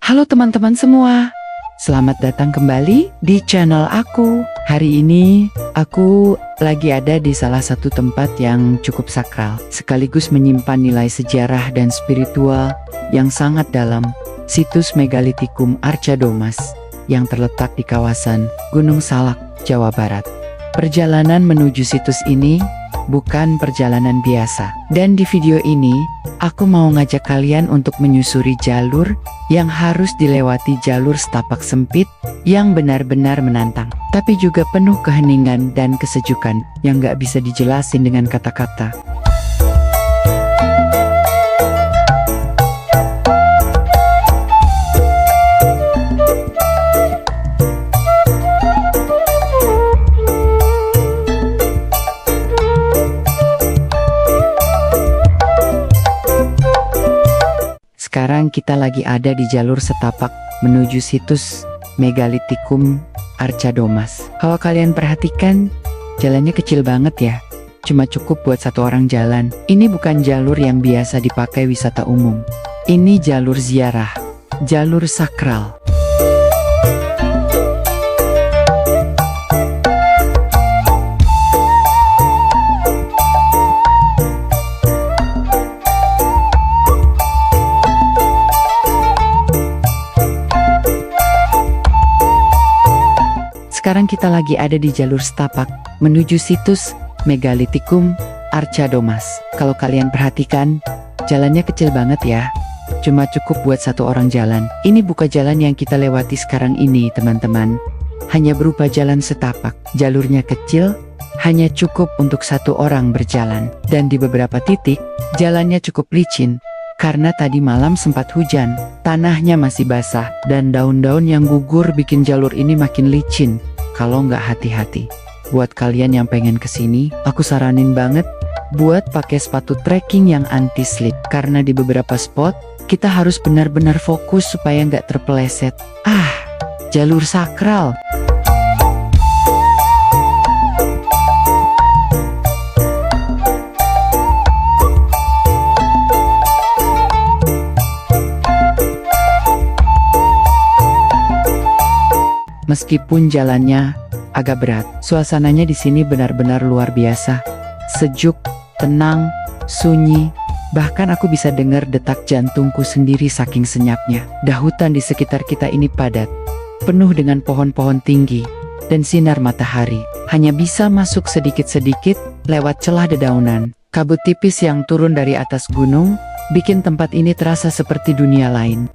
Halo teman-teman semua, selamat datang kembali di channel aku. Hari ini aku lagi ada di salah satu tempat yang cukup sakral, sekaligus menyimpan nilai sejarah dan spiritual yang sangat dalam, situs Megalithicum Arca Domas yang terletak di kawasan Gunung Salak, Jawa Barat. Perjalanan menuju situs ini bukan perjalanan biasa, dan di video ini aku mau ngajak kalian untuk menyusuri jalur yang harus dilewati, jalur setapak sempit yang benar-benar menantang, tapi juga penuh keheningan dan kesejukan yang gak bisa dijelasin dengan kata-kata. Sekarang kita lagi ada di jalur setapak menuju situs Megalithicum Arca Domas. Kalau kalian perhatikan, jalannya kecil banget ya. Cuma cukup buat satu orang jalan. Ini bukan jalur yang biasa dipakai wisata umum. Ini jalur ziarah, jalur sakral. Sekarang kita lagi ada di jalur setapak menuju situs Megalithicum Arca Domas. Kalau kalian perhatikan, jalannya kecil banget ya. Cuma cukup buat satu orang jalan. Ini bukan jalan yang kita lewati sekarang ini, teman-teman. Hanya berupa jalan setapak. Jalurnya kecil, hanya cukup untuk satu orang berjalan. Dan di beberapa titik, jalannya cukup licin. Karena tadi malam sempat hujan, tanahnya masih basah, dan daun-daun yang gugur bikin jalur ini makin licin kalau nggak hati-hati. Buat kalian yang pengen kesini, aku saranin banget buat pakai sepatu trekking yang anti-slip. Karena di beberapa spot, kita harus benar-benar fokus supaya nggak terpeleset. Jalur sakral. Meskipun jalannya agak berat, suasananya di sini benar-benar luar biasa. Sejuk, tenang, sunyi, bahkan aku bisa dengar detak jantungku sendiri saking senyapnya. Dahutan di sekitar kita ini padat, penuh dengan pohon-pohon tinggi, dan sinar matahari hanya bisa masuk sedikit-sedikit lewat celah dedaunan. Kabut tipis yang turun dari atas gunung bikin tempat ini terasa seperti dunia lain.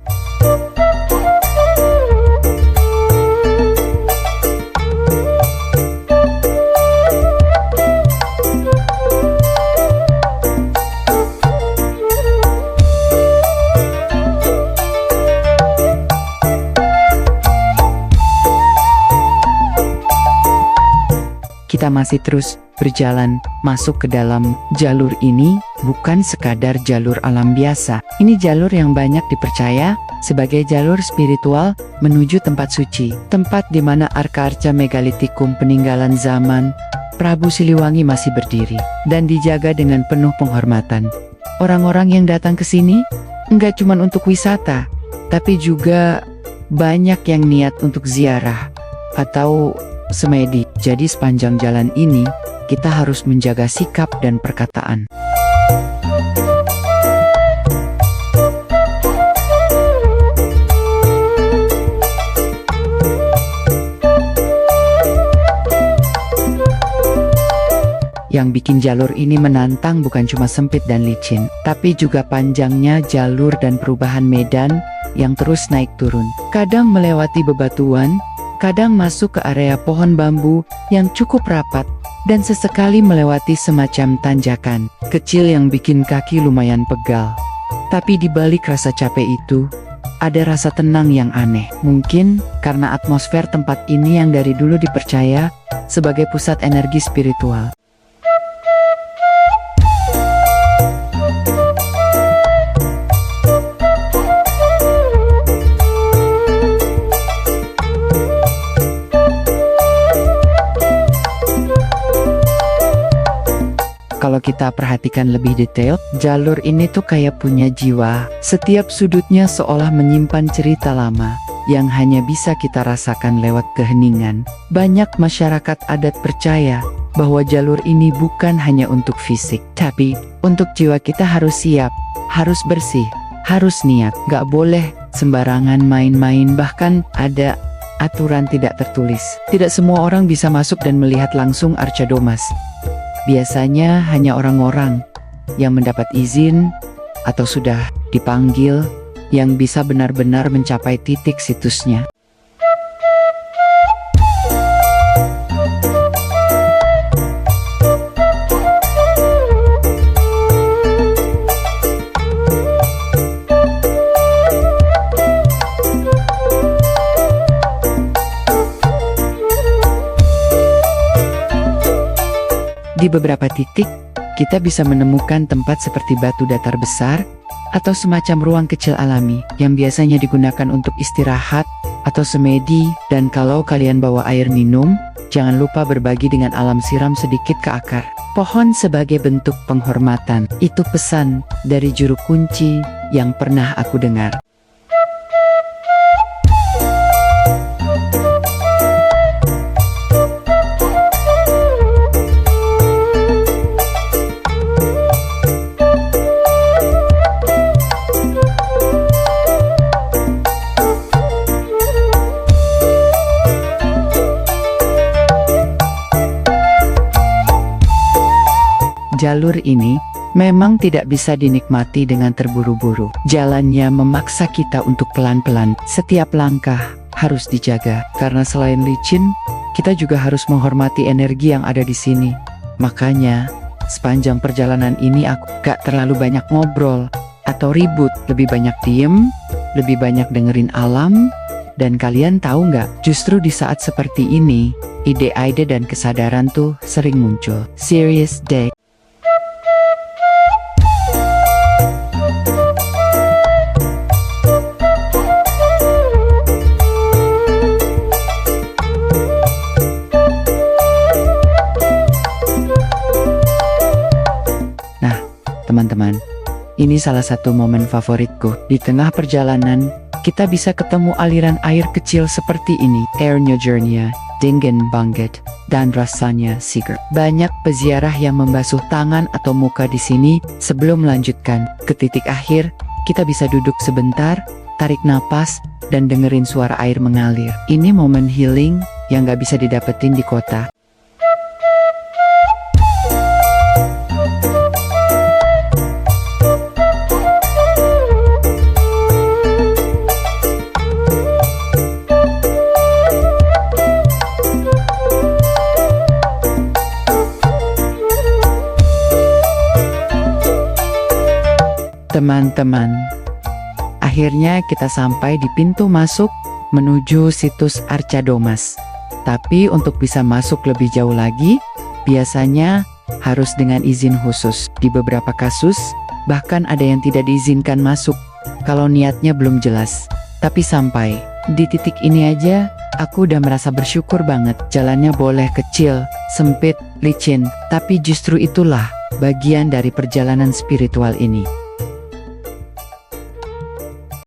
Kita masih terus berjalan masuk ke dalam jalur ini. Bukan sekadar jalur alam biasa. Ini jalur yang banyak dipercaya sebagai jalur spiritual menuju tempat suci. Tempat di mana arca-arca Megalithicum peninggalan zaman Prabu Siliwangi masih berdiri dan dijaga dengan penuh penghormatan. Orang-orang yang datang ke sini enggak cuma untuk wisata, tapi juga banyak yang niat untuk ziarah atau semedi. Jadi sepanjang jalan ini, kita harus menjaga sikap dan perkataan. Yang bikin jalur ini menantang bukan cuma sempit dan licin, tapi juga panjangnya jalur dan perubahan medan yang terus naik turun. Kadang melewati bebatuan, kadang masuk ke area pohon bambu yang cukup rapat, dan sesekali melewati semacam tanjakan kecil yang bikin kaki lumayan pegal. Tapi di balik rasa capek itu, ada rasa tenang yang aneh. Mungkin karena atmosfer tempat ini yang dari dulu dipercaya sebagai pusat energi spiritual. Kalau kita perhatikan lebih detail, jalur ini tuh kayak punya jiwa. Setiap sudutnya seolah menyimpan cerita lama yang hanya bisa kita rasakan lewat keheningan. Banyak masyarakat adat percaya bahwa jalur ini bukan hanya untuk fisik, tapi untuk jiwa. Kita harus siap, harus bersih, harus niat. Gak boleh sembarangan main-main, bahkan ada aturan tidak tertulis. Tidak semua orang bisa masuk dan melihat langsung Arca Domas. Biasanya hanya orang-orang yang mendapat izin atau sudah dipanggil yang bisa benar-benar mencapai titik situsnya. Di beberapa titik, kita bisa menemukan tempat seperti batu datar besar atau semacam ruang kecil alami yang biasanya digunakan untuk istirahat atau semedi. Dan kalau kalian bawa air minum, jangan lupa berbagi dengan alam, siram sedikit ke akar pohon sebagai bentuk penghormatan. Itu pesan dari juru kunci yang pernah aku dengar. Jalur ini memang tidak bisa dinikmati dengan terburu-buru. Jalannya memaksa kita untuk pelan-pelan. Setiap langkah harus dijaga, karena selain licin, kita juga harus menghormati energi yang ada di sini. Makanya, sepanjang perjalanan ini aku gak terlalu banyak ngobrol atau ribut. Lebih banyak diem, lebih banyak dengerin alam. Dan kalian tahu gak, justru di saat seperti ini, ide-ide dan kesadaran tuh sering muncul. Serious Day. Teman-teman, ini salah satu momen favoritku. Di tengah perjalanan, kita bisa ketemu aliran air kecil seperti ini. Airnya jernih, dingin banget, dan rasanya segar. Banyak peziarah yang membasuh tangan atau muka di sini sebelum melanjutkan ke titik akhir. Kita bisa duduk sebentar, tarik napas, dan dengerin suara air mengalir. Ini momen healing yang gak bisa didapetin di kota. Teman-teman, akhirnya kita sampai di pintu masuk menuju situs Arca Domas. Tapi untuk bisa masuk lebih jauh lagi, biasanya harus dengan izin khusus. Di beberapa kasus, bahkan ada yang tidak diizinkan masuk kalau niatnya belum jelas. Tapi sampai di titik ini aja, aku udah merasa bersyukur banget. Jalannya boleh kecil, sempit, licin, tapi justru itulah bagian dari perjalanan spiritual ini.